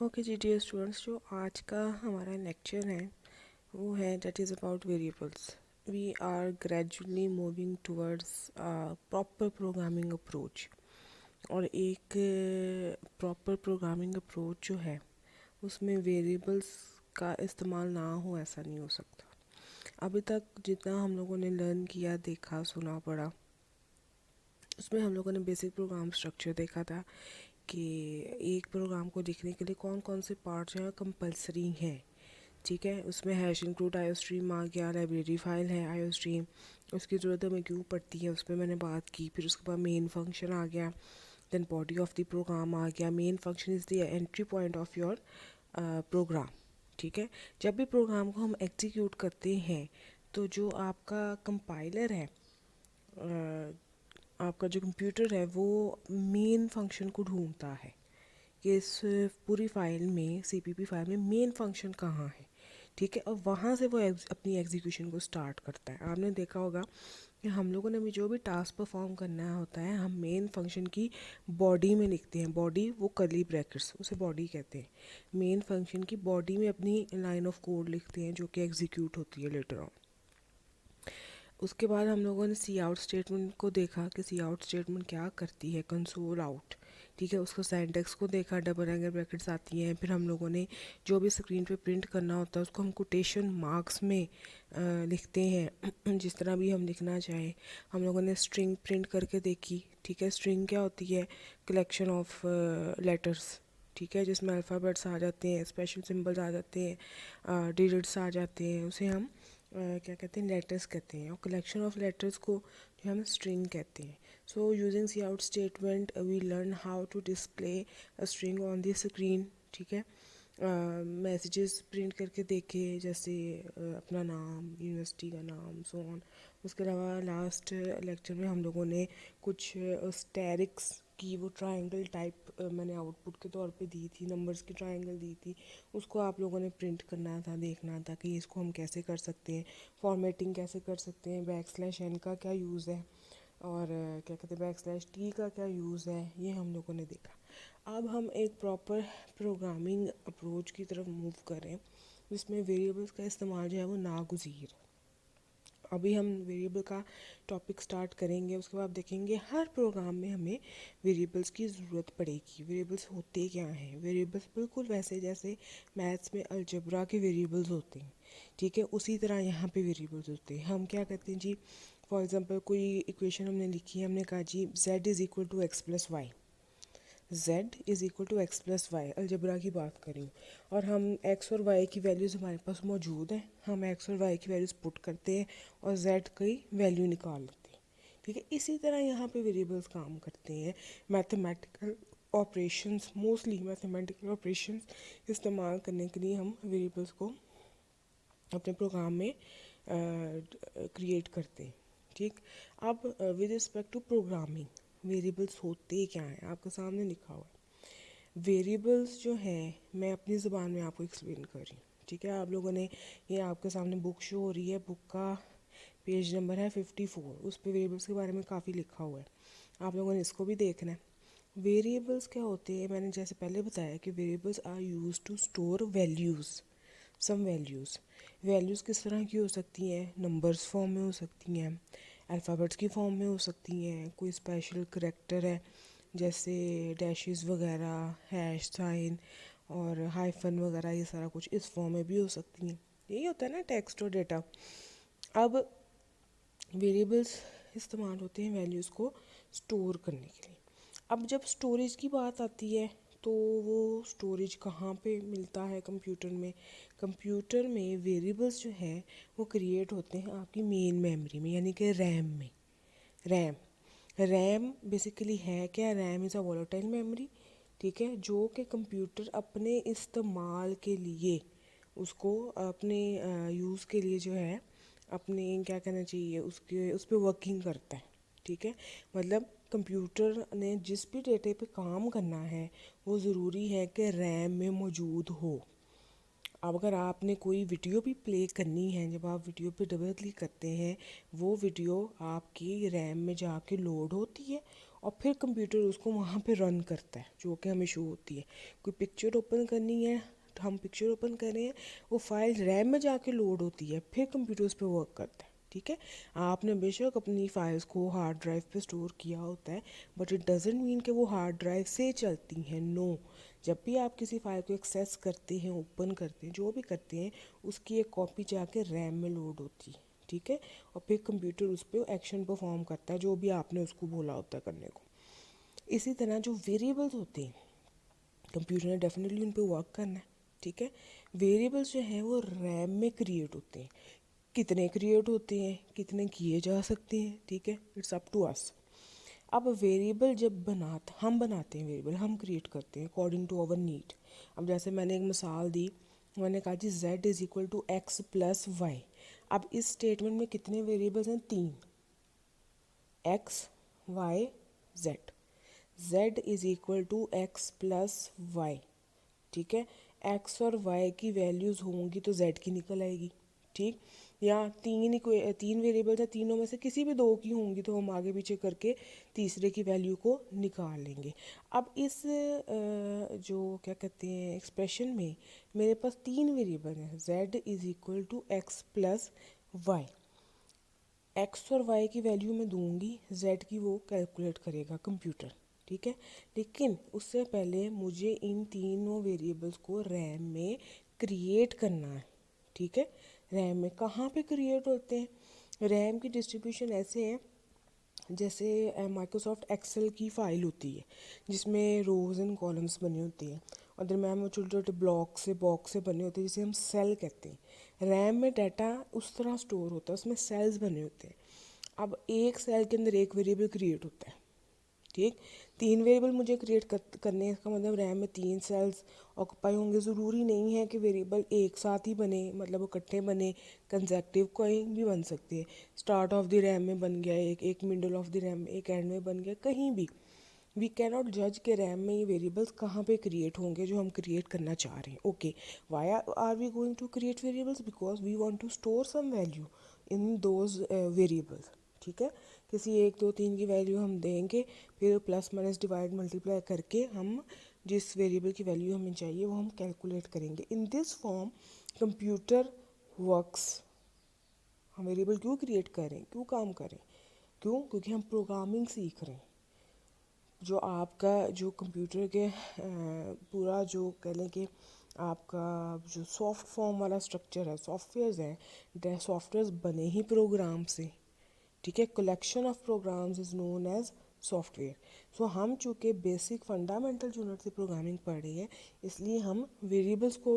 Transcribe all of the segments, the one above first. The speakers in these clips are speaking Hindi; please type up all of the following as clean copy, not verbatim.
ओके जी डियर स्टूडेंट्स, जो आज का हमारा लेक्चर है वो है that is about variables. We are gradually moving towards proper programming approach. और एक प्रॉपर प्रोग्रामिंग अप्रोच जो है उसमें वेरिएबल्स का इस्तेमाल ना हो ऐसा नहीं हो सकता। अभी तक जितना हम लोगों ने लर्न किया, देखा, सुना, पढ़ा, उसमें हम लोगों ने बेसिक प्रोग्राम स्ट्रक्चर देखा था कि एक प्रोग्राम को लिखने के लिए कौन कौन से पार्ट जो है कंपलसरी हैं। ठीक है, उसमें हैश इंक्लूड आयो स्ट्रीम आ गया, लाइब्रेरी फाइल है आयो स्ट्रीम, उसकी ज़रूरत हमें क्यों पड़ती है उस पर मैंने बात की। फिर उसके बाद मेन फंक्शन आ गया, then body of the program आ गया। Main function is the entry point of your program. ठीक है, जब भी प्रोग्राम को हम एग्जीक्यूट करते हैं तो जो आपका कंपाइलर है, आपका जो कंप्यूटर है, वो मेन फंक्शन को ढूंढता है कि इस पूरी फाइल में, सीपीपी फाइल में मेन फंक्शन कहाँ है। ठीक है, और वहाँ से वो अपनी एग्जीक्यूशन को स्टार्ट करता है। आपने देखा होगा कि हम लोगों ने भी जो भी टास्क परफॉर्म करना होता है, हम मेन फंक्शन की बॉडी में लिखते हैं। बॉडी वो कर्ली ब्रैकेट्स, उसे बॉडी कहते हैं। मेन फंक्शन की बॉडी में अपनी लाइन ऑफ कोड लिखते हैं जो कि एग्जीक्यूट होती है लेटर ऑन। उसके बाद हम लोगों ने सी आउट स्टेटमेंट को देखा कि सी आउट स्टेटमेंट क्या करती है, कंसोल आउट। ठीक है, उसको सिंटैक्स को देखा, डबल एंगल ब्रैकेट्स आती हैं। फिर हम लोगों ने जो भी स्क्रीन पे प्रिंट करना होता है उसको हम कोटेशन मार्क्स में लिखते हैं जिस तरह भी हम लिखना चाहें। हम लोगों ने स्ट्रिंग प्रिंट करके देखी। ठीक है, स्ट्रिंग क्या होती है? Collection of letters. ठीक है, जिसमें अल्फ़ाबेट्स आ जाते हैं, स्पेशल सिंबल्स आ जाते हैं, डिजिट्स आ जाते हैं, उसे हम क्या कहते हैं, लेटर्स कहते हैं। और कलेक्शन ऑफ लेटर्स को जो हम स्ट्रिंग कहते हैं। So using C out statement we learn how to display a string on the screen. ठीक है, मैसेजेस प्रिंट करके देखे, जैसे अपना नाम, यूनिवर्सिटी का नाम, सो ऑन। उसके अलावा लास्ट लेक्चर में हम लोगों ने कुछ स्टेरिक्स की वो ट्रायंगल टाइप मैंने आउटपुट के तौर पे दी थी, नंबर्स की ट्रायंगल दी थी। उसको आप लोगों ने प्रिंट करना था, देखना था कि इसको हम कैसे कर सकते हैं, फॉर्मेटिंग कैसे कर सकते हैं, बैक स्लैश एन का क्या यूज़ है, और क्या कहते हैं बैक स्लैश टी का क्या यूज़ है, ये हम लोगों ने देखा। अब हम एक प्रॉपर प्रोग्रामिंग अप्रोच की तरफ मूव करें जिसमें वेरिएबल्स का इस्तेमाल जो है वो नागुज़ीर। अभी हम वेरिएबल का टॉपिक स्टार्ट करेंगे, उसके बाद देखेंगे हर प्रोग्राम में हमें वेरिएबल्स की ज़रूरत पड़ेगी। वेरिएबल्स होते क्या हैं? वेरिएबल्स बिल्कुल वैसे जैसे मैथ्स में अलजेब्रा के वेरिएबल्स होते हैं, ठीक है, उसी तरह यहाँ पे वेरिएबल्स होते हैं। हम क्या करते हैं जी, फॉर एग्जांपल कोई इक्वेशन हमने लिखी है, हमने कहा जी z is equal to x plus y. z is equal to x plus y, algebra की बात करें, और हम x और y की वैल्यूज़ हमारे पास मौजूद हैं। हम x और y की वैल्यूज़ पुट करते हैं और z की वैल्यू निकाल लेते हैं। ठीक है, इसी तरह यहाँ पे वेरिएबल्स काम करते हैं। Mathematical operations, mostly mathematical operations इस्तेमाल करने के लिए हम वेरिएबल्स को अपने प्रोग्राम में क्रिएट करते हैं। ठीक, अब with respect to programming, variables होते क्या हैं आपके सामने लिखा हुआ है। वेरिएबल्स जो हैं, मैं अपनी ज़ुबान में आपको एक्सप्लेन कर रही हूँ। ठीक है, आप लोगों ने, ये आपके सामने बुक शो हो रही है, बुक का पेज नंबर है 54, उस पर वेरिएबल्स के बारे में काफ़ी लिखा हुआ है, आप लोगों ने इसको भी देखना है। वेरिएबल्स क्या होते हैं, मैंने जैसे पहले बताया कि variables are used to store values, some values. Values किस तरह की हो सकती हैं? नंबर्स फॉर्म में हो सकती हैं, अल्फ़ाबेट्स की फॉर्म में हो सकती हैं, कोई स्पेशल करैक्टर है जैसे डैशेस वगैरह, हैश साइन और हाइफन वगैरह, ये सारा कुछ इस फॉर्म में भी हो सकती हैं। यही होता है ना टेक्स्ट और डेटा। अब वेरिएबल्स इस्तेमाल होते हैं वैल्यूज़ को स्टोर करने के लिए। अब जब स्टोरेज की बात आती है तो वो स्टोरेज कहाँ पे मिलता है कंप्यूटर में? कंप्यूटर में वेरिएबल्स जो है वो क्रिएट होते हैं आपकी मेन मेमोरी में, यानी कि रैम में। रैम रैम बेसिकली है क्या? RAM is a volatile memory. ठीक है, जो कि कंप्यूटर अपने इस्तेमाल के लिए, उसको अपने यूज़ के लिए जो है, अपने क्या कहना चाहिए, उसके उस पर वर्किंग करता है। ठीक है, मतलब कंप्यूटर ने जिस भी डेटे पे काम करना है वो ज़रूरी है कि रैम में मौजूद हो। अब अगर आपने कोई वीडियो भी प्ले करनी है, जब आप वीडियो पे डबल क्लिक करते हैं, वो वीडियो आपकी रैम में जाके लोड होती है और फिर कंप्यूटर उसको वहाँ पे रन करता है, जो कि हमें शो होती है। कोई पिक्चर ओपन करनी है तो हम पिक्चर ओपन कर रहे हैं, वो फाइल रैम में जाके लोड होती है, फिर कंप्यूटर उस पर वर्क करता है। ठीक है, आपने बेशक अपनी फाइल्स को हार्ड ड्राइव पे स्टोर किया होता है, बट इट डजेंट मीन कि वो हार्ड ड्राइव से चलती हैं। नो, जब भी आप किसी फाइल को एक्सेस करते हैं, ओपन करते हैं, जो भी करते हैं, उसकी एक कॉपी जाके रैम में लोड होती है। ठीक है, और फिर कंप्यूटर उस पर एक्शन परफॉर्म करता है जो भी आपने उसको बोला होता है करने को। इसी तरह जो वेरिएबल्स होते हैं, कंप्यूटर ने डेफिनेटली उन पर वर्क करना है। ठीक है, वेरिएबल्स जो हैं वो रैम में क्रिएट होते हैं। कितने क्रिएट होते हैं, कितने किए जा सकते हैं, ठीक है, इट्स अप टू अस। अब वेरिएबल जब हम बनाते हैं, वेरिएबल हम क्रिएट करते हैं अकॉर्डिंग टू आवर नीड। अब जैसे मैंने एक मिसाल दी, मैंने कहा जी z is equal to x plus y. अब इस स्टेटमेंट में कितने वेरिएबल्स हैं, 3, x y z. z is equal to x plus y. ठीक है, एक्स और वाई की वैल्यूज़ होंगी तो z की निकल आएगी। ठीक, या तीन वेरिएबल्स हैं, तीनों में से किसी भी दो की होंगी तो हम आगे पीछे करके तीसरे की वैल्यू को निकाल लेंगे। अब इस जो क्या कहते हैं एक्सप्रेशन में मेरे पास 3 वेरिएबल हैं, z is equal to x plus y. X और वाई की वैल्यू मैं दूंगी, जेड की वो कैलकुलेट करेगा कंप्यूटर। ठीक है, लेकिन उससे पहले मुझे इन तीनों वेरिएबल्स को रैम में क्रिएट करना है। ठीक है, रैम में कहाँ पे क्रिएट होते हैं, रैम की डिस्ट्रीब्यूशन ऐसे है जैसे माइक्रोसॉफ्ट एक्सेल की फ़ाइल होती है जिसमें रोज़ एंड कॉलम्स बने होते हैं, और दरम्यान में छोटे छोटे बॉक्स से बने होते हैं जिसे हम सेल कहते हैं। रैम में डाटा उस तरह स्टोर होता है, उसमें सेल्स बने होते हैं। अब एक सेल के अंदर एक वेरिएबल क्रिएट होता है। ठीक, 3 वेरिएबल मुझे क्रिएट करने का मतलब रैम में 3 सेल्स ऑक्यूपाई होंगे। ज़रूरी नहीं है कि वेरिएबल एक साथ ही बने, मतलब वो इकट्ठे बने, कंसेक्टिव कोई भी बन सकती है। स्टार्ट ऑफ द रैम में बन गया एक मिडल ऑफ द रैम में, एक एंड में बन गया, कहीं भी। वी कैन नॉट जज के रैम में ये वेरिएबल्स कहाँ पे क्रिएट होंगे जो हम क्रिएट करना चाह रहे हैं। Okay, why are we going to create variables, because we want to store some value in those variables. ठीक है, किसी 1 2 3 की वैल्यू हम देंगे, फिर प्लस माइनस डिवाइड मल्टीप्लाई करके हम जिस वेरिएबल की वैल्यू हमें चाहिए वो हम कैलकुलेट करेंगे। In this form computer works. हम वेरिएबल क्यों क्रिएट करें, क्यों काम करें, क्यों, क्योंकि हम प्रोग्रामिंग सीख रहे हैं। जो आपका जो कंप्यूटर के पूरा जो कह लें कि आपका जो सॉफ्ट फॉर्म वाला स्ट्रक्चर है, सॉफ्टवेयर्स हैं, सॉफ्टवेयर्स बने ही प्रोग्राम से। ठीक है, collection of programs is known as software. So हम चूँकि बेसिक फंडामेंटल यूनिट से प्रोग्रामिंग पढ़ रहे हैं, इसलिए हम वेरिएबल्स को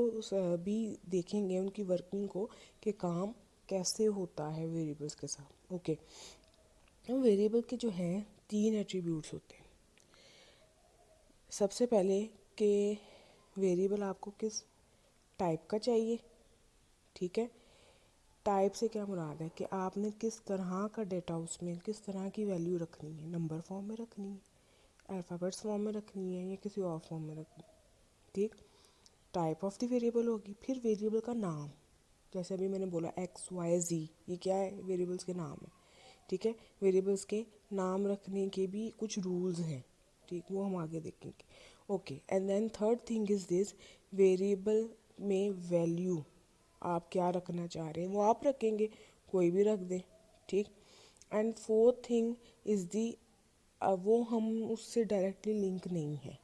भी देखेंगे, उनकी वर्किंग को, कि काम कैसे होता है वेरिएबल्स के साथ। ओके, वेरिएबल के जो हैं 3 एट्रीब्यूट्स होते हैं। सबसे पहले कि वेरिएबल आपको किस टाइप का चाहिए। ठीक है, टाइप से क्या मुराद है कि आपने किस तरह का डेटा उसमें किस तरह की वैल्यू रखनी है, नंबर फॉर्म में रखनी है, अल्फ़ाबेट्स फॉर्म में रखनी है, या किसी और फॉर्म में रखनी है। ठीक, टाइप ऑफ द वेरिएबल होगी। फिर वेरिएबल का नाम, जैसे अभी मैंने बोला एक्स वाई जी, ये क्या है, वेरिएबल्स के नाम है। ठीक है, वेरिएबल्स के नाम रखने के भी कुछ रूल्स हैं। ठीक, वो हम आगे देखेंगे। Okay, and then third thing is this, variable में वैल्यू आप क्या रखना चाह रहे हैं वो आप रखेंगे, कोई भी रख दें। ठीक, and fourth thing is the, वो हम उससे डायरेक्टली लिंक नहीं है,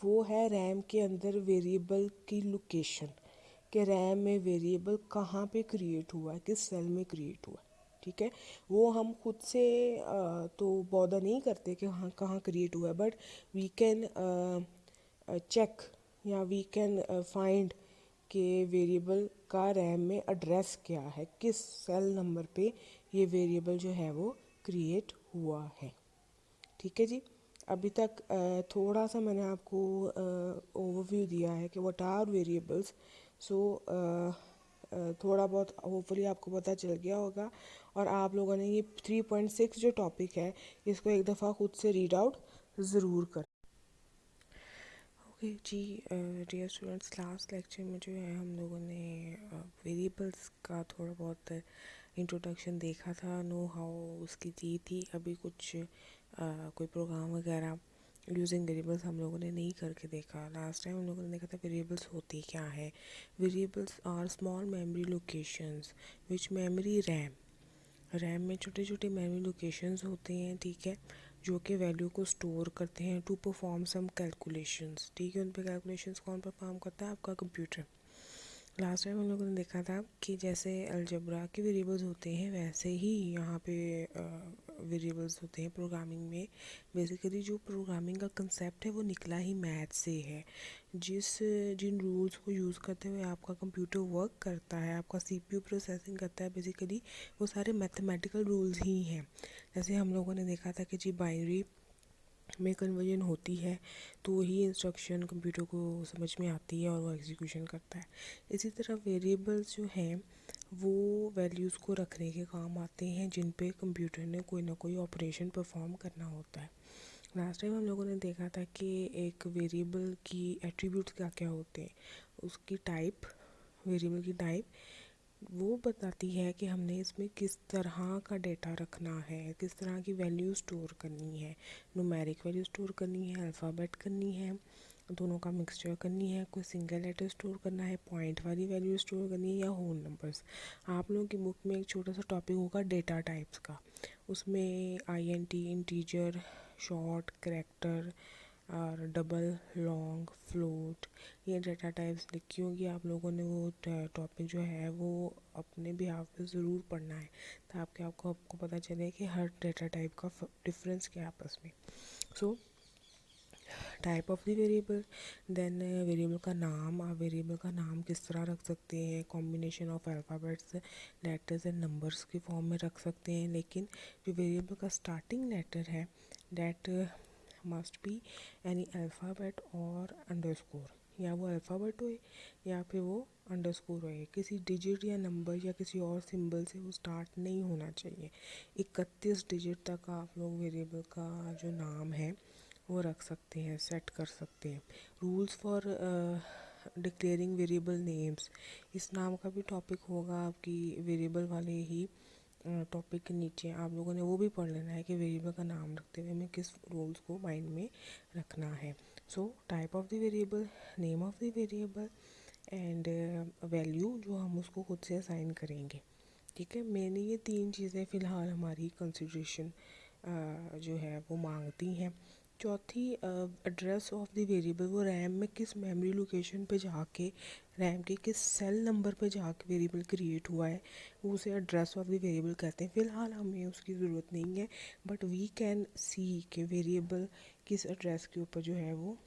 वो है रैम के अंदर वेरिएबल की लोकेशन, कि रैम में वेरिएबल कहाँ पे क्रिएट हुआ है, किस सेल में क्रिएट हुआ है। ठीक है, वो हम खुद से तो बॉदर नहीं करते कि हाँ कहाँ क्रिएट हुआ है, बट वी कैन चेक या वी कैन फाइंड कि वेरिएबल का रैम में एड्रेस क्या है, किस सेल नंबर पे ये वेरिएबल जो है वो क्रिएट हुआ है। ठीक है जी, अभी तक थोड़ा सा मैंने आपको ओवरव्यू दिया है कि व्हाट आर वेरिएबल्स। सो थोड़ा बहुत होपफुली आपको पता चल गया होगा, और आप लोगों ने ये 3.6 जो टॉपिक है इसको एक दफ़ा खुद से रीड आउट ज़रूर कर। ओके जी, डियर स्टूडेंट्स, लास्ट लेक्चर में जो है हम लोगों ने वेरिएबल्स का थोड़ा बहुत इंट्रोडक्शन देखा था, नो हाउ उसकी दी थी। अभी कुछ कोई प्रोग्राम वगैरह यूजिंग वेरिएबल्स हम लोगों ने नहीं करके देखा। लास्ट टाइम हम लोगों ने देखा था वेरिएबल्स होती क्या है। Variables are small memory locations which memory RAM में छोटे छोटे मेमोरी लोकेशंस होते हैं, ठीक है, जो कि वैल्यू को स्टोर करते हैं टू परफॉर्म सम कैलकुलेशंस, ठीक है। उन पे कैलकुलेशंस कौन परफॉर्म करता है? आपका कंप्यूटर। लास्ट टाइम हम लोगों ने देखा था कि जैसे अलजेब्रा के वेरिएबल्स होते हैं वैसे ही यहाँ पे वेरिएबल्स होते हैं प्रोग्रामिंग में। बेसिकली जो प्रोग्रामिंग का कंसेप्ट है वो निकला ही मैथ से है। जिन रूल्स को यूज़ करते हुए आपका कंप्यूटर वर्क करता है, आपका सीपीयू प्रोसेसिंग करता है, बेसिकली वो सारे मैथमेटिकल रूल्स ही हैं। जैसे हम लोगों ने देखा था कि जी बाइनरी में कन्वर्जन होती है तो वही इंस्ट्रक्शन कंप्यूटर को समझ में आती है और वो एग्जीक्यूशन करता है। इसी तरह वेरिएबल्स जो हैं वो वैल्यूज़ को रखने के काम आते हैं जिन पे कंप्यूटर ने कोई ना कोई ऑपरेशन परफॉर्म करना होता है। लास्ट टाइम हम लोगों ने देखा था कि एक वेरिएबल की एट्रीब्यूट्स क्या क्या होते हैं, उसकी टाइप, वेरिएबल की टाइप वो बताती है कि हमने इसमें किस तरह का डेटा रखना है, किस तरह की वैल्यू स्टोर करनी है। न्यूमेरिक वैल्यू स्टोर करनी है, अल्फ़ाबेट करनी है, दोनों का मिक्सचर करनी है, कोई सिंगल लेटर स्टोर करना है, पॉइंट वाली वैल्यू स्टोर करनी है या होल नंबर्स। आप लोगों की बुक में एक छोटा सा टॉपिक होगा डेटा टाइप्स का, उसमें आईएनटी, इंटीजर, शॉर्ट, करैक्टर और डबल, लॉन्ग, फ्लोट, ये डेटा टाइप्स लिखी होगी। आप लोगों ने वो टॉपिक जो है वो अपने बिहाफ पे ज़रूर पढ़ना है ताकि आपको पता चले कि हर डेटा टाइप का डिफरेंस क्या है आपस में। So type of the variable, then variable का नाम। आप वेरिएबल का नाम किस तरह रख सकते हैं? Combination of alphabets, letters and numbers के फॉर्म में रख सकते हैं, लेकिन जो वेरिएबल का स्टार्टिंग लेटर है that must be any alphabet और अंडरस्कोर, या वो अल्फ़ाबेट हो या फिर वो अंडरस्कोर हो, किसी डिजिट या नंबर या किसी और सिंबल से वो स्टार्ट नहीं होना चाहिए। 31 डिजिट तक आप लोग वेरिएबल का जो नाम है वो रख सकते हैं, सेट कर सकते हैं। Rules for declaring variable names, इस नाम का भी टॉपिक होगा आपकी वेरिएबल वाले ही टॉपिक के नीचे। आप लोगों ने वो भी पढ़ लेना है कि वेरिएबल का नाम रखते हुए हमें किस रूल्स को माइंड में रखना है। सो type of the variable, name of the variable and value जो हम उसको खुद से असाइन करेंगे, ठीक है। मैंने ये तीन चीज़ें फ़िलहाल हमारी कंसिड्रेशन जो है वो मांगती हैं। चौथी, एड्रेस ऑफ द वेरिएबल, वो रैम में किस मेमोरी लोकेशन पे जाके, रैम के किस सेल नंबर पे जाके वेरिएबल क्रिएट हुआ है, वो उसे एड्रेस ऑफ द वेरिएबल कहते हैं। फ़िलहाल हमें उसकी ज़रूरत नहीं है, बट वी कैन सी कि वेरिएबल किस एड्रेस के ऊपर जो है वो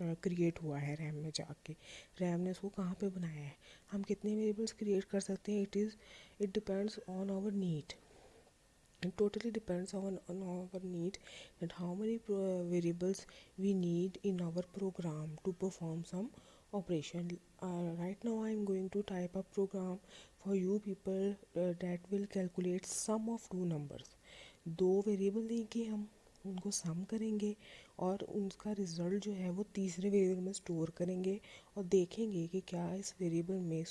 क्रिएट हुआ है रैम में जाके, रैम ने उसको कहाँ पे बनाया है। हम कितने वेरिएबल्स क्रिएट कर सकते हैं? It depends on our need, it totally depends on our need and how many variables we need in our program to perform some operation. Right now I am going to type a program for you people that will calculate sum of two numbers. दो वेरिएबल देंगे, हम उनको सम करेंगे और उनका रिज़ल्ट जो है वो तीसरे वेरिएबल में स्टोर करेंगे और देखेंगे कि क्या इस वेरिएबल में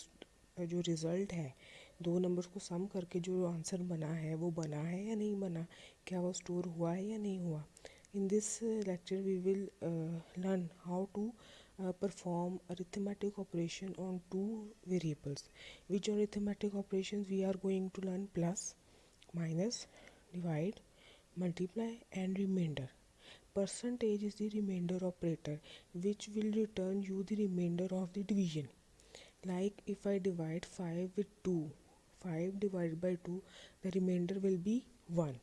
जो रिज़ल्ट है, दो नंबर्स को सम करके जो आंसर बना है वो बना है या नहीं बना, क्या वो स्टोर हुआ है या नहीं हुआ। In this lecture we will learn how to perform arithmetic operation on two variables. Which arithmetic operations we are going to learn? Plus, minus, divide, multiply and remainder. Percentage is the remainder operator which will return you the remainder of the division. Like if I divide 5 with 2, 5 divided by 2, the remainder will be 1.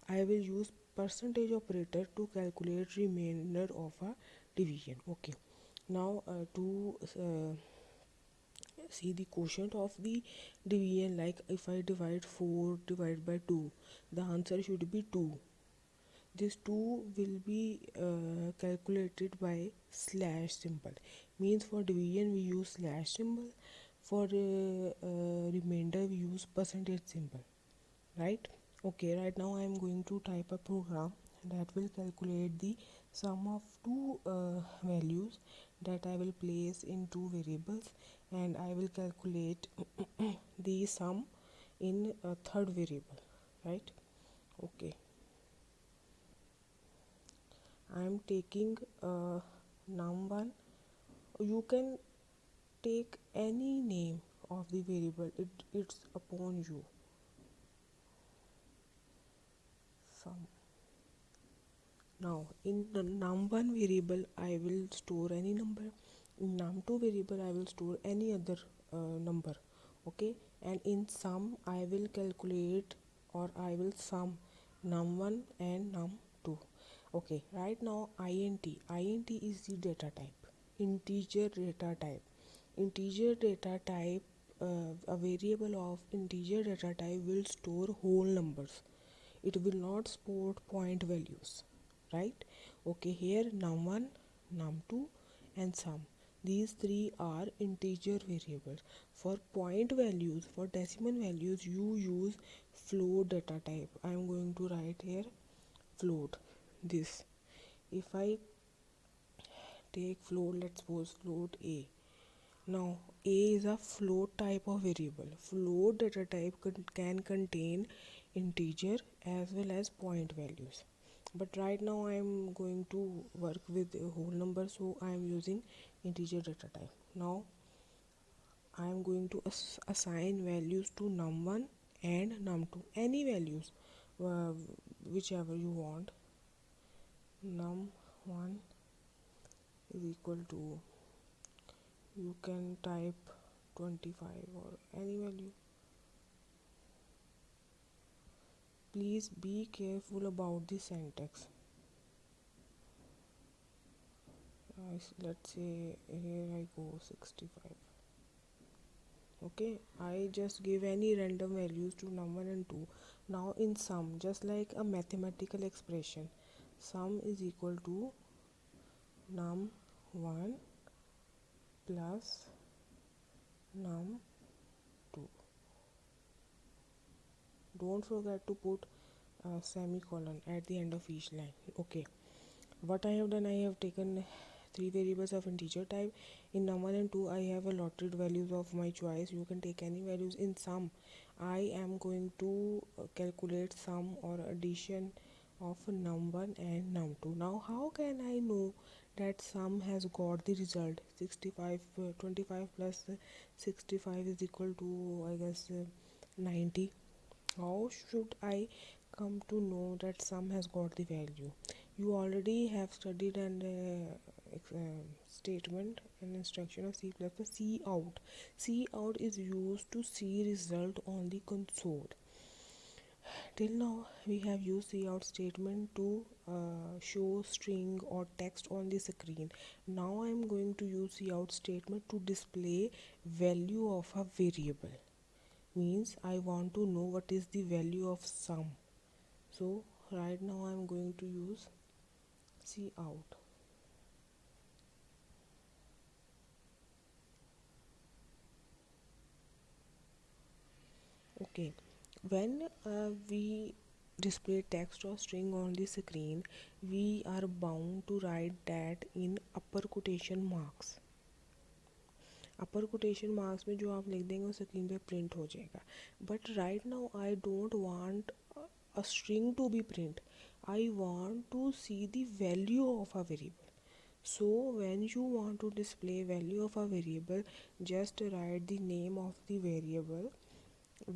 I will use percentage operator to calculate remainder of a division. Okay. Now to see the quotient of the division, like if I divide 4 divided by 2, the answer should be 2. This 2 will be calculated by slash symbol. Means for division we use slash symbol, for remainder we use percentage symbol, right? Okay, right now I am going to type a program that will calculate the sum of two values that I will place in two variables, and I will calculate the sum in a third variable, right? Okay. I am taking num1. You can take any name of the variable, it's upon you. Sum. Now in the num1 variable I will store any number, in num2 variable I will store any other number. Okay, and in sum I will calculate, or I will sum num1 and num2. Okay, right now int is the data type, integer data type. Integer data type, a variable of integer data type will store whole numbers, it will not support point values, right? Okay, here num1, num2 and sum, these three are integer variables. For point values, for decimal values, you use float data type. I am going to write here float. This, if I take float, let's suppose float a. Now a is a float type of variable. Float data type can contain integer as well as point values, but right now I am going to work with a whole number, so I am using integer data type. Now I am going to assign values to num1 and num2, any values, uh, whichever you want. Num1 is equal to, you can type 25 or any value. Please be careful about the syntax. Let's say here I go 65. Okay, I just give any random values to num1 and 2. Now in sum, just like a mathematical expression, sum is equal to num1 plus num2. Don't forget to put a semicolon at the end of each line. Okay, what I have done, I have taken three variables of integer type. In num1 and 2 I have allotted values of my choice, you can take any values. In sum I am going to calculate sum or addition of num1 and num2. Now how can I know that sum has got the result 65? 25 plus 65 is equal to, I guess, 90. How should I come to know that sum has got the value? You already have studied an statement, an instruction of C++, cout. Cout is used to see result on the console. Till now we have used cout statement to show string or text on the screen. Now I am going to use cout statement to display value of a variable. Means I want to know what is the value of sum. So right now I am going to use cout. Okay, when we display text or string on the screen, we are bound to write that in upper quotation marks. Upper quotation marks में जो आप लिख देंगे वो स्क्रीन पे प्रिंट हो जाएगा. But right now I don't want a string to be print. I want to see the value of a variable. So when you want to display value of a variable, just write the name of the variable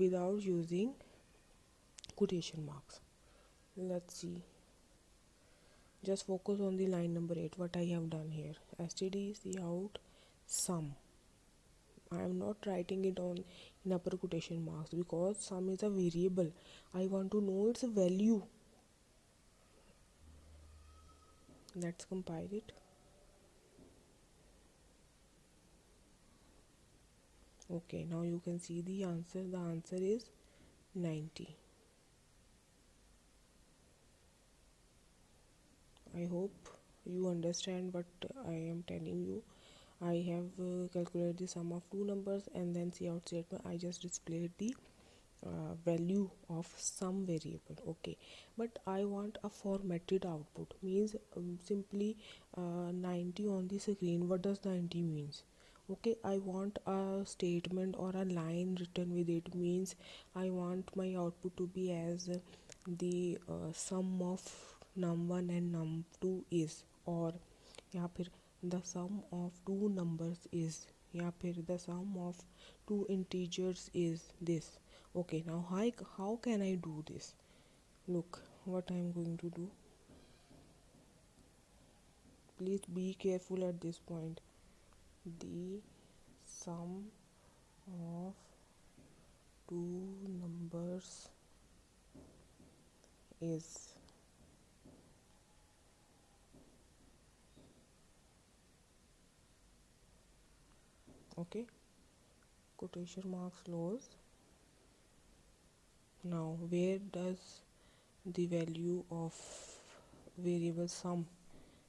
without using quotation marks. Let's see. Just focus on the line number 8, what I have done here. Std cout sum. I am not writing it on in upper quotation marks because sum is a variable. I want to know its value. Let's compile it. Okay, now you can see the answer. The answer is 90. I hope you understand what I am telling you. I have calculated the sum of two numbers and then cout statement. I just displayed the value of some variable. Okay, but I want a formatted output. Means simply 90 on the screen. What does 90 means? Okay, I want a statement or a line written with it. Means I want my output to be as the sum of num1 and num2 is, और या फिर the sum of two numbers is, या फिर the sum of two integers is this. Okay, now how can I do this? Look what I am going to do. Please be careful at this point. The sum of two numbers is, okay, quotation marks close. Now where does the value of variable sum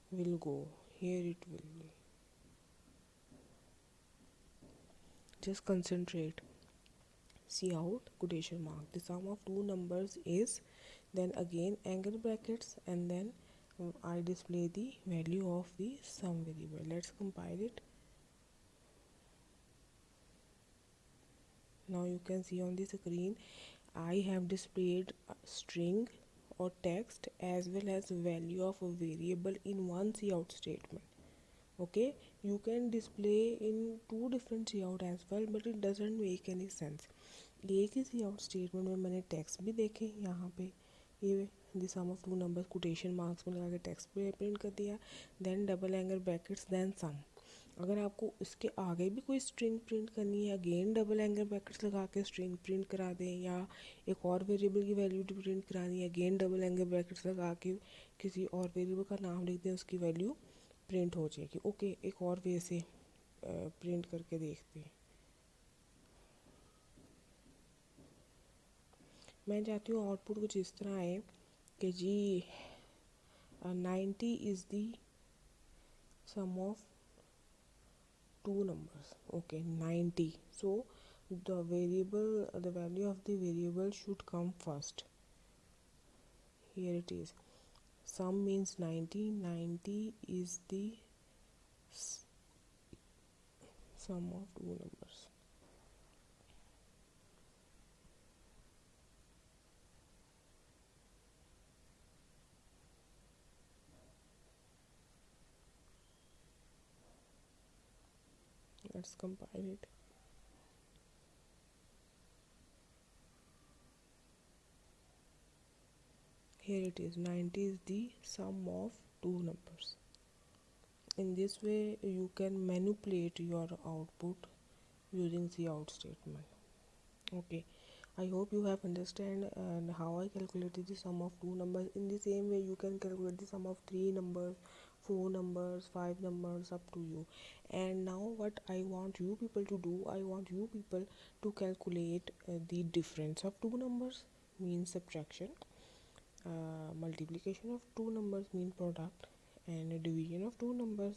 will go? Here it will be. Just concentrate. See out, quotation mark. The sum of two numbers is, then again angle brackets, and then I display the value of the sum variable. Let's compile it. Now you can see on the screen I have displayed a string or text as well as value of a variable in one cout statement. Okay, you can display in two different cout as well, but it doesn't make any sense. एक ही cout statement में मैंने text भी देखे यहाँ पे, ये the sum of two numbers quotation marks में लगा के text पे प्रिंट कर दिया, then double angle brackets then sum. अगर आपको इसके आगे भी कोई स्ट्रिंग प्रिंट करनी है, अगेन डबल एंगल ब्रैकेट्स लगा के स्ट्रिंग प्रिंट करा दें, या एक और वेरिएबल की वैल्यू प्रिंट करानी है, अगेन डबल एंगल ब्रैकेट्स लगा के किसी और वेरिएबल का नाम लिख दें, उसकी वैल्यू प्रिंट हो जाएगी. ओके, एक और वे से प्रिंट करके देखते हैं. मैं चाहती हूँ आउटपुट कुछ इस तरह आए कि जी 90 is the sum of two numbers. Okay, 90. So the value of the variable should come first. Here it is. Sum means 90. 90 is the sum of two numbers. Let's compile it. Here it is. 90 is the sum of two numbers. In this way you can manipulate your output using the out statement. Okay, I hope you have understand and how I calculated the sum of two numbers. In the same way you can calculate the sum of three numbers, four numbers, five numbers, up to you. And now what I want you people to do, I want you people to calculate the difference of two numbers means subtraction, multiplication of two numbers mean product, and division of two numbers,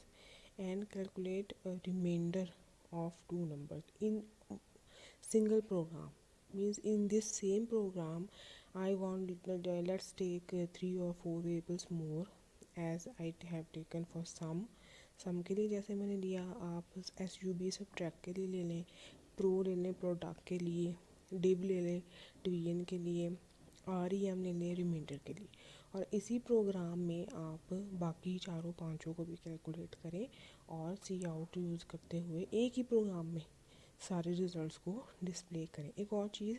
and calculate a remainder of two numbers in single program. Means in this same program I want let's take three or four variables more as I have taken for sum के लिए जैसे मैंने लिया, आप एस यू बी सब्ट्रैक्ट के लिए ले लें, प्रो ले लें प्रोडक्ट के लिए, डिव ले लें डिवीजन के लिए, आर ई एम ले लें रिमाइंडर के लिए. और इसी प्रोग्राम में आप बाकी चारों पांचों को भी कैलकुलेट करें और सी आउट यूज़ करते हुए एक ही प्रोग्राम में सारे रिजल्ट्स को डिस्प्ले करें. एक और चीज़,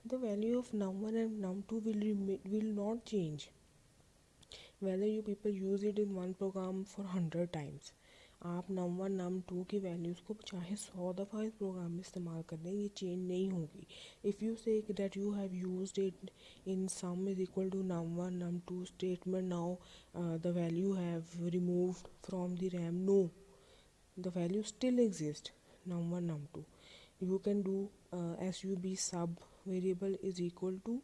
the value of num1 and num2 will not change whether you people use it in one program for 100 times. आप num1 num2 की वैल्यूज़ को चाहे 100 दफ़ा इस प्रोग्राम में इस्तेमाल कर लें, ये चेंज नहीं होगी. If you say that you have used it in sum is equal to num1 num2 statement, now the value have removed from the RAM. No, the value still exists, num1 num2. You can do sub sub variable is equal to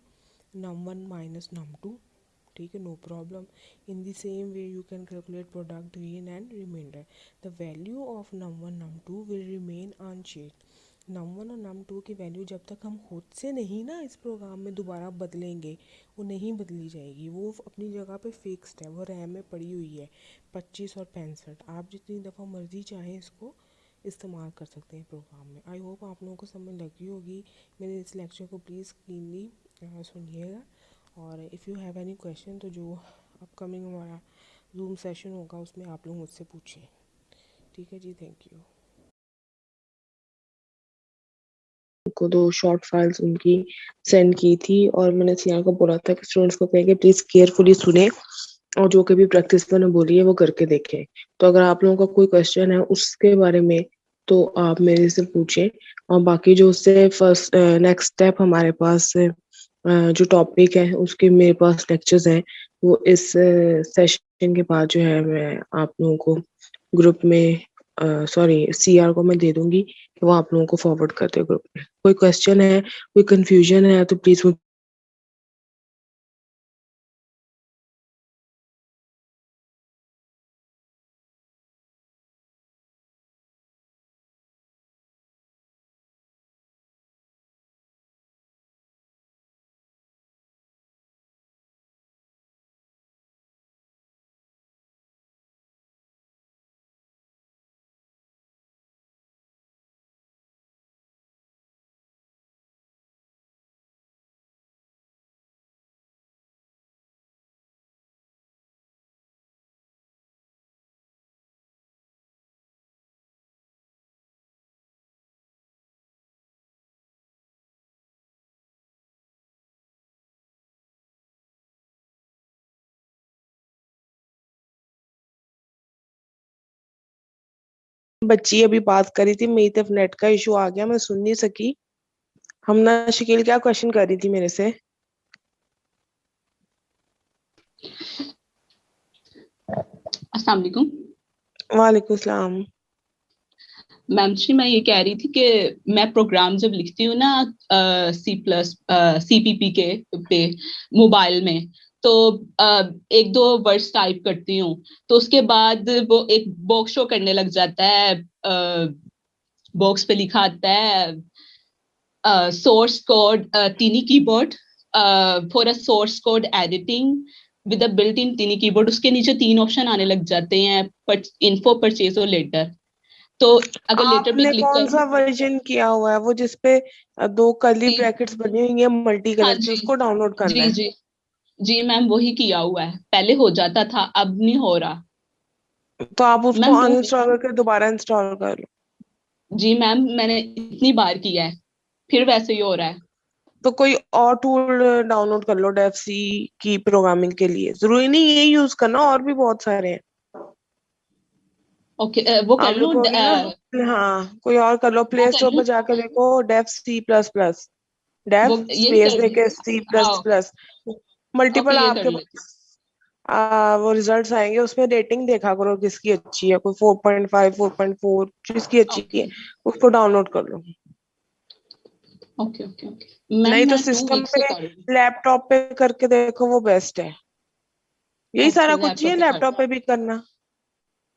num1 minus num2. ठीक है, no problem. In the same way you can calculate product division and remainder. The value of num1 num2 will remain unchanged. num1 और num2 की वैल्यू जब तक हम खुद से नहीं ना इस प्रोग्राम में दोबारा बदलेंगे वो नहीं बदली जाएगी, वो अपनी जगह पे फिक्स्ड है, वो रैम में पड़ी हुई है 25 और 65. आप जितनी दफ़ा मर्ज़ी चाहें इसको इस्तेमाल कर सकते हैं प्रोग्राम में. आई होप आप लोगों को समझ लगी होगी. मेरे इस लेक्चर को प्लीज़ क्लीनली सुनिएगा, और if you have any question तो जो अपकमिंग हमारा जूम सेशन होगा उसमें आप लोग मुझसे पूछें। ठीक है जी, थैंक यू। को 2 शॉर्ट फाइल्स उनकी सेंड की थी और मैंने सीआर को बोला था कि स्टूडेंट्स को कहें कि प्लीज केयरफुली सुने और जो कभी प्रैक्टिस मैंने बोली है वो करके देखें। तो अगर आप लोगों का कोई क्वेश्चन है उसके बारे में तो आप मेरे से पूछें। और बाकी जो उससे फर्स्ट नेक्स्ट स्टेप हमारे पास जो टॉपिक है उसके मेरे पास लेक्चर्स हैं, वो इस सेशन के बाद जो है मैं आप लोगों को ग्रुप में सॉरी सीआर को मैं दे दूंगी कि वो आप लोगों को फॉरवर्ड कर दे ग्रुप में। कोई क्वेश्चन है, कोई कंफ्यूजन है तो प्लीज बच्ची अभी बात करी थी, मेरी तरफ नेट का इशू आ गया, मैं सुन नहीं सकी। हमना शकील क्या क्वेश्चन कर रही थी मेरे से? अस्सलाम वालेकुम वालेकुम सलाम। मैम जी, मैं ये कह रही थी कि मैं प्रोग्राम जब लिखती हूँ ना सीपीपी के पे मोबाइल में, तो एक दो वर्ड्स टाइप करती हूँ, तो उसके बाद वो एक बॉक्स शो करने लग जाता है। बॉक्स पे लिखा आता है source code tiny keyboard for a source code editing with a built in tiny keyboard. उसके नीचे 3 ऑप्शन आने लग जाते हैं, इन्फो, परचेज और लेटर। तो अगर लेटर पे आपने क्लिक कौन करूं, सा वर्जन किया हुआ है? वो जिसपे 2 कर्ली जी ब्रैकेट्स बनी हुई है मल्टी हाँ कलर की, जी, उसको डाउनलोड करना जी है। जी जी मैम, वही किया हुआ है। पहले हो जाता था, अब नहीं हो रहा। तो आप उसको मैम वो, अनइंस्टॉल करके दोबारा इंस्टॉल कर लो। जी मैम, मैंने इतनी बार किया है, फिर वैसे ही हो रहा है। तो कोई और टूल डाउनलोड कर लो डेफ सी की प्रोग्रामिंग के लिए, जरूरी नहीं ये यूज करना, और भी बहुत सारे हैं। ओके, वो कर आप लूं लिखोगे ना, हाँ कोई और कर लो, वो प्ले कर स्टोर लूं पर जाके देखो डेफ सी प्लस प्लस, वो डेफ यही स्पेस कर लूं। देके सी हाँ, प्लस प्लस, ओके, मल्टीपल ये कर आपके ले। पास वो रिजल्ट्स आएंगे, उसमें रेटिंग देखा करो किसकी अच्छी है, कोई 4.5 4.4 जिसकी अच्छी है ओके उसको डाउनलोड कर लो। ओके ओके ओके मैम, नहीं तो मैं टू सिस्टम वीक से पे कर रही लैपटॉप पे करके देखो, वो बेस्ट है। यही हूँ। ओके, सारा कुछ ही लैपटॉप है पे कर, लैपटॉप पे भी करना।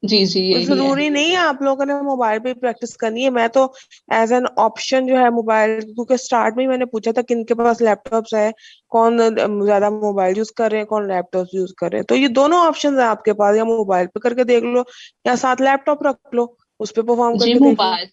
जी जी यही है। जरूरी नहीं है आप लोगों ने मोबाइल पे प्रैक्टिस करनी है। मैं तो एज एन ऑप्शन जो है मोबाइल, क्योंकि स्टार्ट में ही मैंने पूछा था किन के पास लैपटॉप्स है, कौन ज्यादा मोबाइल यूज कर रहे हैं, कौन लैपटॉप यूज कर रहे हैं, तो ये दोनों ऑप्शन है आपके पास, या मोबाइल पे करके देख लो या साथ लैपटॉप रख लो उस पे परफॉर्म जी करके देख लो। मोबाइल,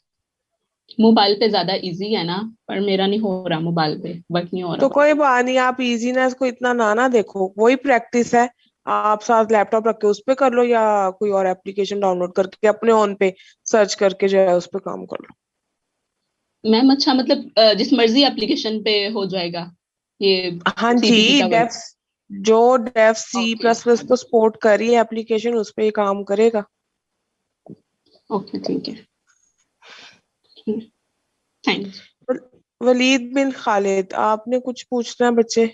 मोबाइल पे ज्यादा इजी है ना, पर मेरा नहीं हो रहा, मोबाइल पे वर्क नहीं हो तो रहा। कोई बात नहीं, आप इजीनेस को इतना ना देखो, वही प्रैक्टिस है। आप साथ लैपटॉप रख के उस पे कर लो, या कोई और एप्लीकेशन डाउनलोड करके अपने ऑन पे सर्च करके जो है उस पे काम कर लो। मैम अच्छा, मतलब जिस मर्जी एप्लीकेशन पे हो जाएगा ये हाँ सीपीपी जी, का वर्क? डेफ जो डेफ सी ओके प्लस प्लस को सपोर्ट कर रही है एप्लीकेशन, उस पे ये काम करेगा। ओके, ठीक है, थैंक्स। वलीद बिन खालिद, आपने कुछ पूछना है बच्चे?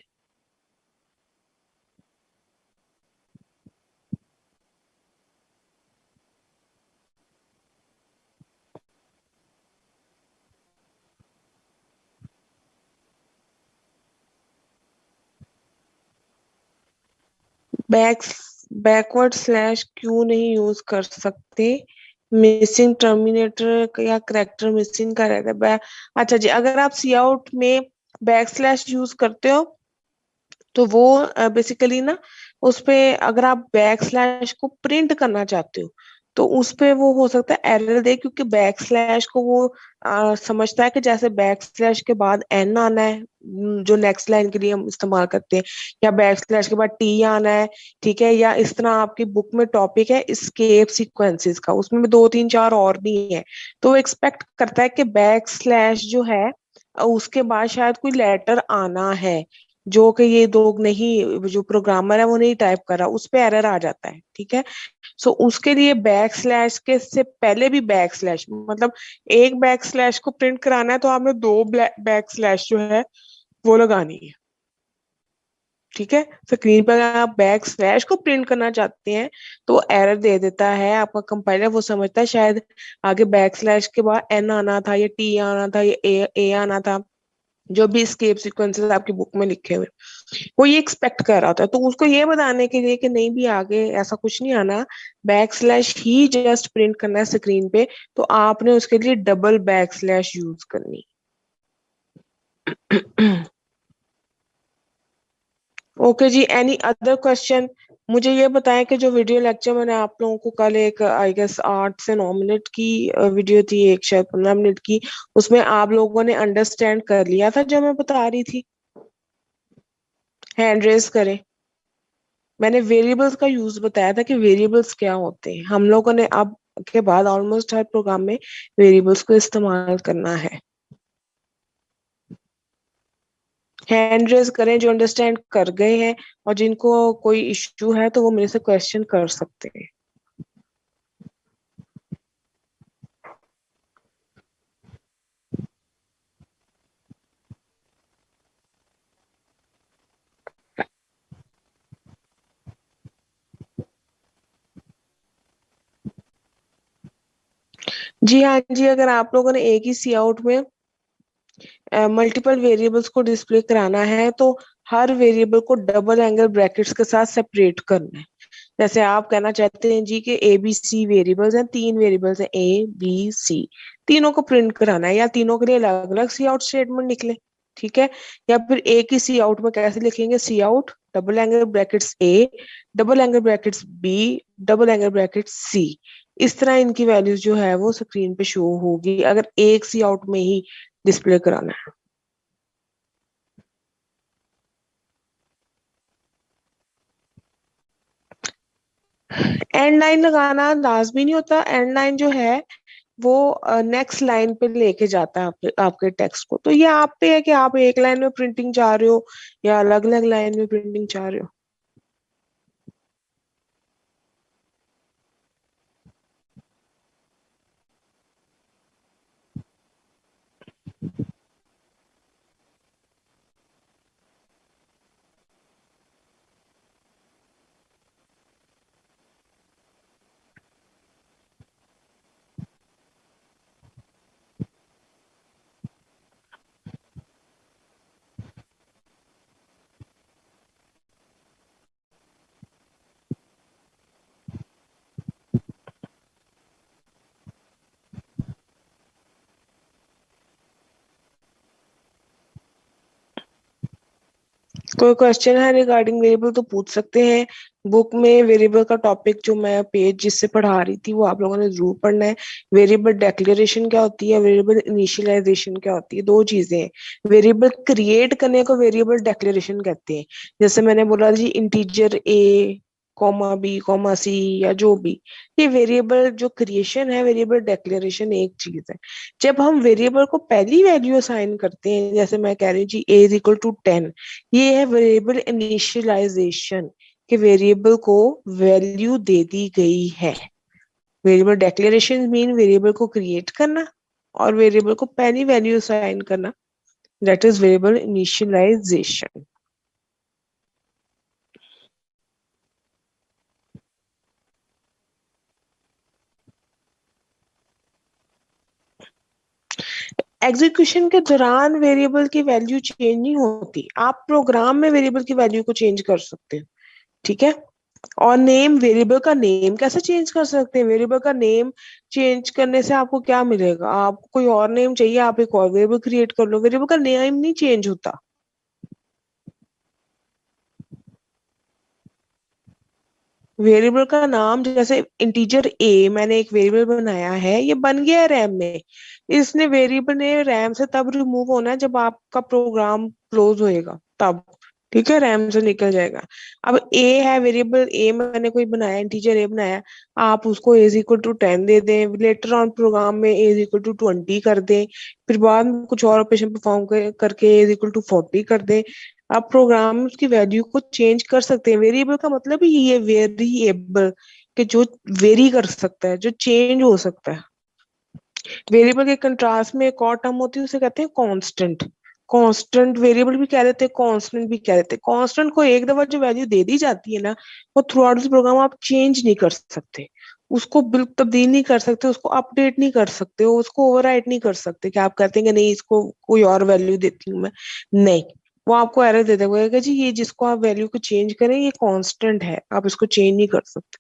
बैक बैकवर्ड स्लैश क्यों नहीं यूज कर सकते? मिसिंग टर्मिनेटर या करेक्टर मिसिंग का रहता है अच्छा जी, अगर आप सी आउट में बैक स्लैश यूज करते हो तो वो बेसिकली ना, उस पे अगर आप बैक स्लैश को प्रिंट करना चाहते हो तो उस पे वो हो सकता है एरर दे, क्योंकि बैक स्लैश को वो समझता है कि जैसे बैक स्लैश के बाद एन आना है, जो नेक्स्ट लाइन के लिए हम इस्तेमाल करते हैं, या बैक स्लैश के बाद टी आना है, ठीक है, या इस तरह आपकी बुक में टॉपिक है स्केप सीक्वेंसेस का, उसमें भी दो तीन चार और भी है, तो वो एक्सपेक्ट करता है कि बैक स्लैश जो है उसके बाद शायद कोई लेटर आना है, जो कि ये लोग नहीं, जो प्रोग्रामर है वो नहीं टाइप कर रहा, उस पे एरर आ जाता है, ठीक है। सो उसके लिए बैक स्लैश के से पहले भी बैक स्लैश, मतलब एक बैक स्लैश को प्रिंट कराना है तो आपने दो बैक स्लैश जो है वो लगानी है, ठीक है। स्क्रीन पर अगर आप बैक स्लैश को प्रिंट करना चाहते हैं तो एरर दे देता है आपका कंपाइलर, वो समझता है शायद आगे बैक स्लैश के बाद एन आना था, या टी आना था, या ए आना था, जो भी स्केप सीक्वेंसेस आपकी बुक में लिखे हुए, वो ये एक्सपेक्ट कर रहा था। तो उसको ये बताने के लिए कि नहीं भी आगे ऐसा कुछ नहीं आना, बैक स्लैश ही जस्ट प्रिंट करना है स्क्रीन पे, तो आपने उसके लिए डबल बैक स्लैश यूज करनी। ओके जी, एनी अदर क्वेश्चन? मुझे ये बताएं कि जो वीडियो लेक्चर मैंने आप लोगों को कल एक आई गेस 8 से 9 मिनट की वीडियो थी, एक शायद 15 मिनट की, उसमें आप लोगों ने अंडरस्टैंड कर लिया था जो मैं बता रही थी? हैंड रेज करें। मैंने वेरिएबल्स का यूज बताया था कि वेरिएबल्स क्या होते हैं, हम लोगों ने अब के बाद ऑलमोस्ट हर प्रोग्राम में वेरिएबल्स को इस्तेमाल करना है। हैंड रेज करें जो अंडरस्टैंड कर गए हैं, और जिनको कोई इश्यू है तो वो मेरे से क्वेश्चन कर सकते हैं। जी हाँ जी, अगर आप लोगों ने एक ही सी आउट में मल्टीपल वेरिएबल्स को डिस्प्ले कराना है तो हर वेरिएबल को डबल एंगल ब्रैकेट्स के साथ सेपरेट करना है। जैसे आप कहना चाहते हैं जी कि ए बी सी वेरिएबल्स हैं, तीन वेरिएबल्स हैं ए बी सी, तीनों को प्रिंट कराना है, या तीनों के लिए अलग अलग सी आउट स्टेटमेंट निकले, ठीक है। या फिर एक ही सी आउट में कैसे लिखेंगे, C out double angle brackets A, double angle brackets B, double angle bracket C, इस तरह इनकी वैल्यूज जो है वो स्क्रीन पे शो होगी अगर एक सी आउट में ही डिस्प्ले कराना है। एंड लाइन लगाना लाजमी नहीं होता, एंड लाइन जो है वो नेक्स्ट लाइन पे लेके जाता है आपके टेक्स्ट को, तो ये आप पे है कि आप एक लाइन में प्रिंटिंग चाह रहे हो या अलग अलग लाइन में प्रिंटिंग चाह रहे हो। कोई क्वेश्चन है रिगार्डिंग वेरिएबल तो पूछ सकते हैं। बुक में वेरिएबल का टॉपिक जो मैं पेज जिससे पढ़ा रही थी वो आप लोगों ने जरूर पढ़ना है। वेरिएबल डेक्लेरेशन क्या होती है, वेरिएबल इनिशियलाइजेशन क्या होती है, दो चीजें हैं। वेरिएबल क्रिएट करने को वेरिएबल डेक्लेरेशन कहते हैं। जैसे मैंने बोला जी integer a comma B comma सी या जो भी, ये वेरिएबल जो क्रिएशन है, वेरिएबल डेक्लेरेशन एक चीज है। जब हम वेरिएबल को पहली वैल्यू असाइन करते हैं, जैसे मैं कह रही हूँ जी ए इज इक्वल टू 10, ये है वेरिएबल इनिशियलाइजेशन, कि वेरिएबल को वैल्यू दे दी गई है। वेरिएबल डेक्लेरेशन मीन वेरिएबल को क्रिएट करना और वेरिएबल को पहली वैल्यू असाइन करना, that is variable initialisation. Execution के दौरान वेरिएबल की वैल्यू चेंज नहीं होती, आप प्रोग्राम में वेरिएबल की वैल्यू को चेंज कर सकते हो, ठीक है। और नेम, वेरिएबल का नेम कैसे चेंज कर सकते हैं? वेरिएबल का नेम चेंज करने से आपको क्या मिलेगा? आपको कोई और नेम चाहिए, आप एक और वेरिएबल क्रिएट कर लो, वेरिएबल का नेम नहीं चेंज होता। वेरिएबल का नाम, जैसे इंटीजर ए मैंने एक वेरिएबल बनाया है, ये बन गया है रैम में। इसने वेरिएबल ने रैम से तब रिमूव होना है जब आपका प्रोग्राम क्लोज होएगा तब, ठीक है, रैम से निकल जाएगा। अब ए है, वेरिएबल ए मैंने कोई बनाया, इंटीजर ए बनाया, आप उसको ए इज इक्वल टू 10 दे दें, लेटर ऑन प्रोग्राम में ए इज इक्वल टू 20 कर दें, फिर बाद में कुछ और ऑपरेशन परफॉर्म करके ए इज इक्वल टू 40 कर दें। आप प्रोग्राम में उसकी वैल्यू को चेंज कर सकते हैं। वेरिएबल का मतलब ही ये वेरिएबल, कि जो वेरी कर सकता है, जो चेंज हो सकता है। वेरिएबल के कंट्रास्ट में एक और टर्म होती है, उसे कहते हैं कांस्टेंट। कांस्टेंट वेरिएबल भी कह देते हैं, कांस्टेंट भी कह देते हैं। कांस्टेंट को एक दफा जो वैल्यू दे दी जाती है ना, वो थ्रू आउट द प्रोग्राम आप चेंज नहीं कर सकते, उसको बिल्कुल तब्दील नहीं कर सकते, उसको अपडेट नहीं कर सकते, उसको ओवरराइट नहीं कर सकते कि आप कहते हैं कि नहीं इसको कोई और वैल्यू देती हूँ मैं, नहीं। वो आपको एरर दे देगा जी ये जिसको आप वैल्यू को चेंज करें ये कांस्टेंट है, आप इसको चेंज नहीं कर सकते।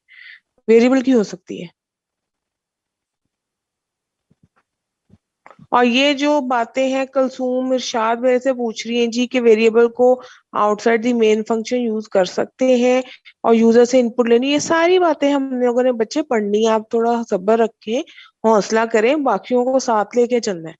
वेरिएबल की हो सकती है। और ये जो बातें हैं, कलसूम इरशाद मेरे से पूछ रही हैं जी कि वेरिएबल को outside the main function use कर सकते हैं और यूजर से इनपुट लेनी, ये सारी बातें हम लोगों ने बच्चे पढ़नी है। आप थोड़ा सब्र रखें, हौसला करें, बाकियों को साथ लेके चलना है।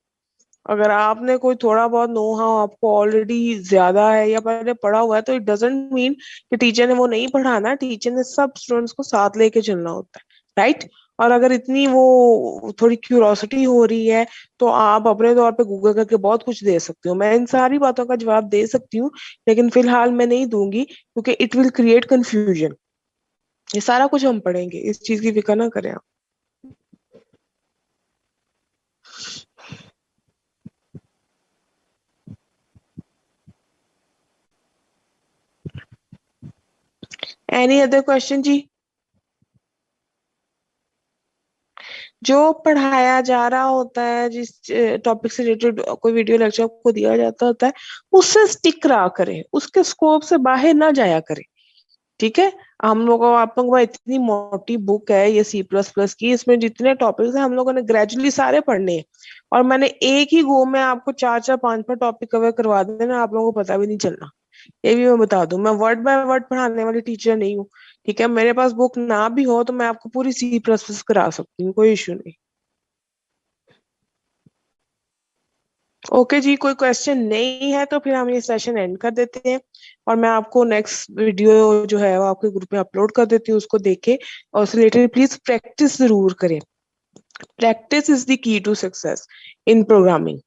अगर आपने कोई थोड़ा बहुत नो हाउ आपको ऑलरेडी ज्यादा है या पहले पढ़ा हुआ है, तो इट डजेंट मीन कि टीचर ने वो नहीं पढ़ाना, टीचर ने सब स्टूडेंट्स को साथ लेके चलना होता है, राइट। और अगर इतनी वो थोड़ी क्यूरोसिटी हो रही है, तो आप अपने तौर पे गूगल करके बहुत कुछ दे सकते हो। मैं इन सारी बातों का जवाब दे सकती हूँ, लेकिन फिलहाल मैं नहीं दूंगी क्योंकि इट विल क्रिएट कंफ्यूजन। ये सारा कुछ हम पढ़ेंगे, इस चीज की फिक्र ना करें आप। एनी अदर क्वेश्चन जी? जो पढ़ाया जा रहा होता है, जिस टॉपिक से रिलेटेड कोई वीडियो लेक्चर आपको दिया जाता होता है, उससे स्टिक रहा करें, उसके स्कोप से बाहर ना जाया करें, ठीक है। हम लोगों आप लोगों को इतनी मोटी बुक है ये सी प्लस प्लस की, इसमें जितने टॉपिक्स हैं हम लोगों ने ग्रेजुअली सारे पढ़ने हैं, और मैंने एक ही गो में आपको चार चार पांच पांच टॉपिक कवर करवा देना, आप लोगों को पता भी नहीं चलना। ये भी मैं बता दूं, मैं वर्ड बाय वर्ड पढ़ाने वाली टीचर नहीं हूँ, ठीक है। मेरे पास बुक ना भी हो तो मैं आपको पूरी सी प्लस प्लस करा सकती हूँ, कोई इश्यू नहीं। ओके जी, कोई क्वेश्चन नहीं है तो फिर हम ये सेशन एंड कर देते हैं, और मैं आपको नेक्स्ट वीडियो जो है वो आपके ग्रुप में अपलोड कर देती हूँ, उसको देखे और उससे रिलेटेड प्लीज प्रैक्टिस जरूर करें। Practice is the key to success in programming.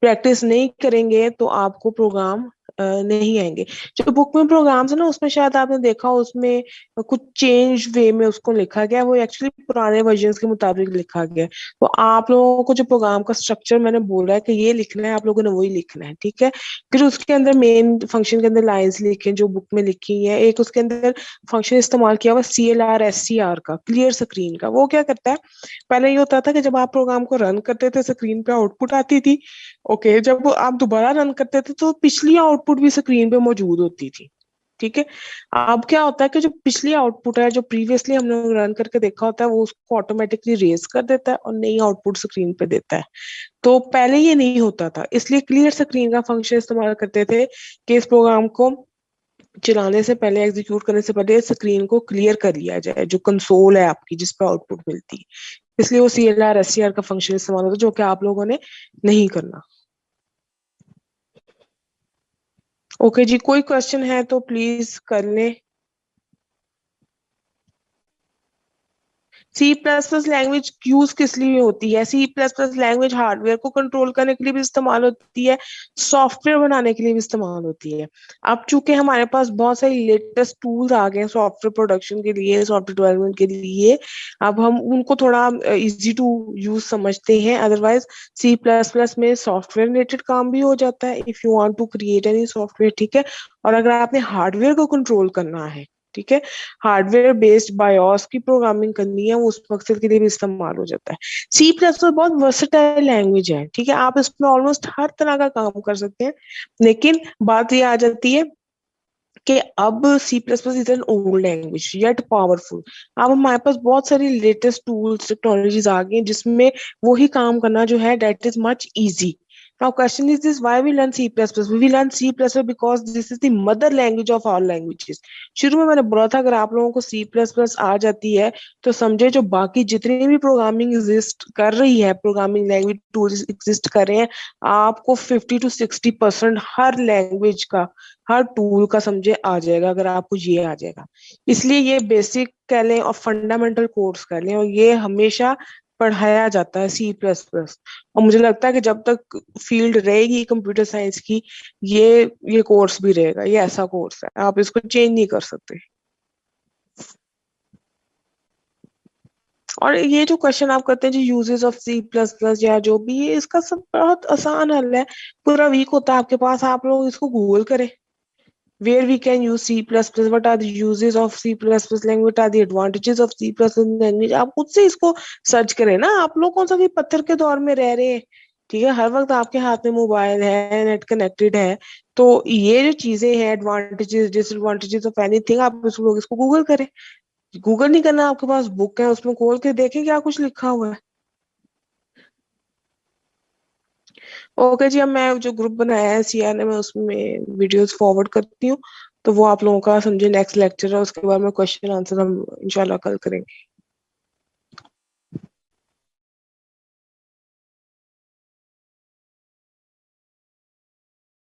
Practice नहीं करेंगे तो आपको प्रोग्राम नहीं आएंगे। जो बुक में प्रोग्राम्स है ना, उसमें शायद आपने देखा उसमें कुछ चेंज वे में उसको लिखा गया, वो एक्चुअली पुराने वर्जन्स के मुताबिक लिखा गया है। तो आप लोगों को जो प्रोग्राम का स्ट्रक्चर मैंने बोला है कि ये लिखना है, आप लोगों ने वही लिखना है, ठीक है। फिर उसके अंदर मेन फंक्शन के अंदर लाइंस लिखें जो बुक में लिखी है। एक उसके अंदर फंक्शन इस्तेमाल किया हुआ CLR SCR का, क्लियर स्क्रीन का। वो क्या करता है, पहले ये होता था कि जब आप प्रोग्राम को रन करते थे स्क्रीन पे आउटपुट आती थी, ओके, जब आप दोबारा रन करते थे तो पिछली आउटपुट भी स्क्रीन पे मौजूद होती थी, ठीक है। अब क्या होता है कि जो पिछली आउटपुट है, जो प्रीवियसली हम लोग रन करके देखा होता है, वो उसको ऑटोमेटिकली रेज कर देता है और नई आउटपुट स्क्रीन पे देता है। तो पहले ये नहीं होता था, इसलिए क्लियर स्क्रीन का फंक्शन इस्तेमाल करते थे कि इस प्रोग्राम को चलाने से पहले, एग्जीक्यूट करने से पहले स्क्रीन को क्लियर कर लिया जाए, जो कंसोल है आपकी जिस पर आउटपुट मिलती है। इसलिए वो CLR SCR का फंक्शन इस्तेमाल होता है, जो कि आप लोगों ने नहीं करना। ओके जी, कोई क्वेश्चन है तो प्लीज कर लें। C plus plus language use किस लिए होती है? C plus plus language hardware को कंट्रोल करने के लिए भी इस्तेमाल होती है, सॉफ्टवेयर बनाने के लिए भी इस्तेमाल होती है। अब चूंकि हमारे पास बहुत सारे लेटेस्ट टूल्स आ गए हैं सॉफ्टवेयर प्रोडक्शन के लिए, सॉफ्टवेयर डेवलपमेंट के लिए, अब हम उनको थोड़ा इजी टू यूज समझते हैं। अदरवाइज सी प्लस प्लस में सॉफ्टवेयर रिलेटेड काम भी हो जाता है if you want to create any software, ठीक है। और अगर आपने हार्डवेयर को कंट्रोल करना है, ठीक है, हार्डवेयर बेस्ड बायोस की प्रोग्रामिंग करनी है, वो उस मकसद के लिए भी इस्तेमाल हो जाता है। सी प्लस प्लस बहुत वर्सेटाइल लैंग्वेज है, ठीक है, आप इसमें ऑलमोस्ट हर तरह का काम कर सकते हैं। लेकिन बात ये आ जाती है कि अब C plus plus is an old language yet powerful. अब हमारे पास बहुत सारी लेटेस्ट टूल्स टेक्नोलॉजीज आ गई हैं जिसमें वही काम करना जो है that is much easy. Now question is this, why we learn C++? We learn C++ because this is the mother language of all languages. शुरू में मैंने बोला था अगर आप लोगों को C++ आ जाती है तो समझे जो बाकी जितनी भी प्रोग्रामिंग एग्जिस्ट कर रही है, प्रोग्रामिंग लैंग्वेज टूल्स एग्जिस्ट कर रहे हैं, आपको 50 to 60% हर लैंग्वेज का, हर टूल का समझे आ जाएगा अगर आपको ये आ जाएगा। इसलिए ये बेसिक कह लें और फंडामेंटल कोर्स कह लें, और ये हमेशा पढ़ाया जाता है C++। और मुझे लगता है कि जब तक फील्ड रहेगी कंप्यूटर साइंस की, ये कोर्स भी रहेगा। ये ऐसा कोर्स है, आप इसको चेंज नहीं कर सकते। और ये जो क्वेश्चन आप करते हैं जो यूजेस ऑफ C++ या जो भी, ये इसका सब बहुत आसान हल है। पूरा वीक होता है आपके पास, आप लोग इसको गूगल करें, where we can use C++, what are the uses of C++ language, what are the advantages of C++ language। आप खुद से इसको सर्च करें ना। आप लोग कौन सा भी पत्थर के दौर में रह रहे हैं, ठीक है? हर वक्त आपके हाथ में मोबाइल है, नेट कनेक्टेड है, तो ये जो चीजें हैं, एडवांटेजेस डिसएडवांटेजेस ऑफ एनीथिंग, आप लोग इसको गूगल करें। गूगल नहीं करना, आपके पास बुक है, उसमें खोल के देखें क्या कुछ लिखा हुआ है। ओके जी, अब मैं जो ग्रुप बनाया है सीआर ने, मैं उसमें वीडियोस फॉरवर्ड करती हूँ, तो वो आप लोगों का समझे नेक्स्ट लेक्चर है, उसके बाद में क्वेश्चन आंसर हम इंशाल्लाह कल करेंगे।